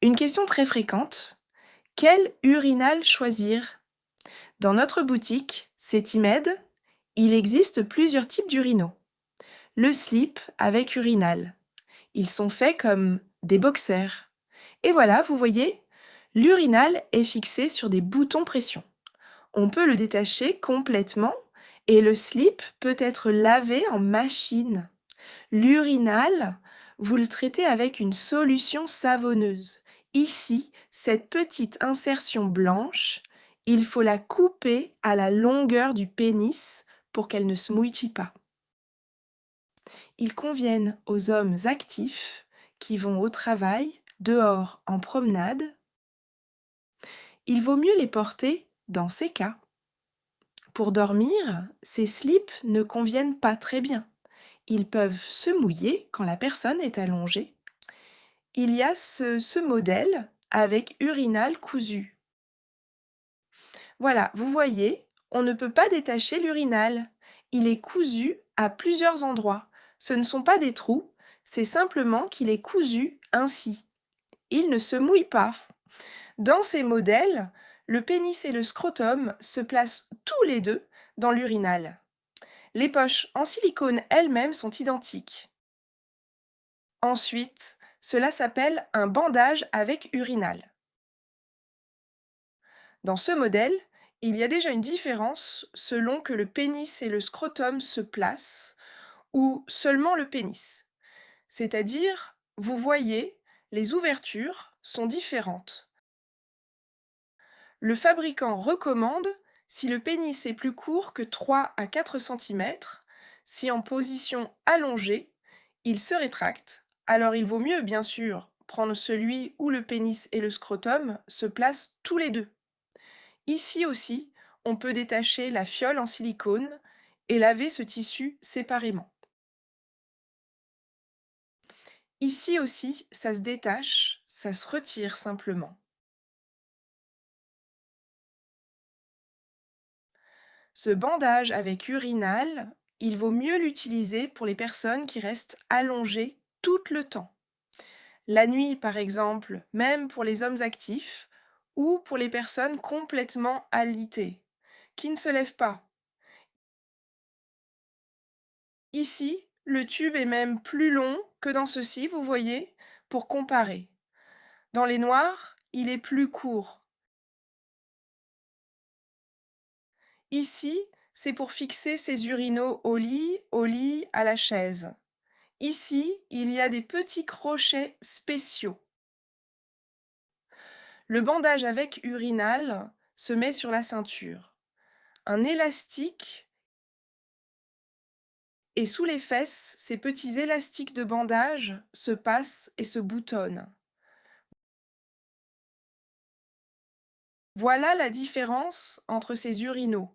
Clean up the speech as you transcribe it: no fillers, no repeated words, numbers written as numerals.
Une question très fréquente, quel urinal choisir? Dans notre boutique, c'est Imed, il existe plusieurs types d'urinaux. Le slip avec urinal. Ils sont faits comme des boxers. Et voilà, vous voyez, l'urinal est fixé sur des boutons pression. On peut le détacher complètement et le slip peut être lavé en machine. L'urinal, vous le traitez avec une solution savonneuse. Ici, cette petite insertion blanche, il faut la couper à la longueur du pénis pour qu'elle ne se mouille pas. Ils conviennent aux hommes actifs qui vont au travail, dehors en promenade. Il vaut mieux les porter dans ces cas. Pour dormir, ces slips ne conviennent pas très bien. Ils peuvent se mouiller quand la personne est allongée. Il y a ce modèle avec urinal cousu. Voilà, vous voyez, on ne peut pas détacher l'urinal. Il est cousu à plusieurs endroits. Ce ne sont pas des trous, c'est simplement qu'il est cousu ainsi. Il ne se mouille pas. Dans ces modèles, le pénis et le scrotum se placent tous les deux dans l'urinal. Les poches en silicone elles-mêmes sont identiques. Ensuite, cela s'appelle un bandage avec urinal. Dans ce modèle, il y a déjà une différence selon que le pénis et le scrotum se placent ou seulement le pénis. C'est-à-dire, vous voyez, les ouvertures sont différentes. Le fabricant recommande si le pénis est plus court que 3 à 4 cm, si en position allongée, il se rétracte. Alors il vaut mieux, bien sûr, prendre celui où le pénis et le scrotum se placent tous les deux. Ici aussi, on peut détacher la fiole en silicone et laver ce tissu séparément. Ici aussi, ça se détache, ça se retire simplement. Ce bandage avec urinal, il vaut mieux l'utiliser pour les personnes qui restent allongées tout le temps. La nuit, par exemple, même pour les hommes actifs ou pour les personnes complètement alitées, qui ne se lèvent pas. Ici, le tube est même plus long que dans ceci, vous voyez, pour comparer. Dans les noirs, il est plus court. Ici, c'est pour fixer ses urinaux au lit, à la chaise. Ici, il y a des petits crochets spéciaux. Le bandage avec urinal se met sur la ceinture. Un élastique et sous les fesses, ces petits élastiques de bandage se passent et se boutonnent. Voilà la différence entre ces urinaux.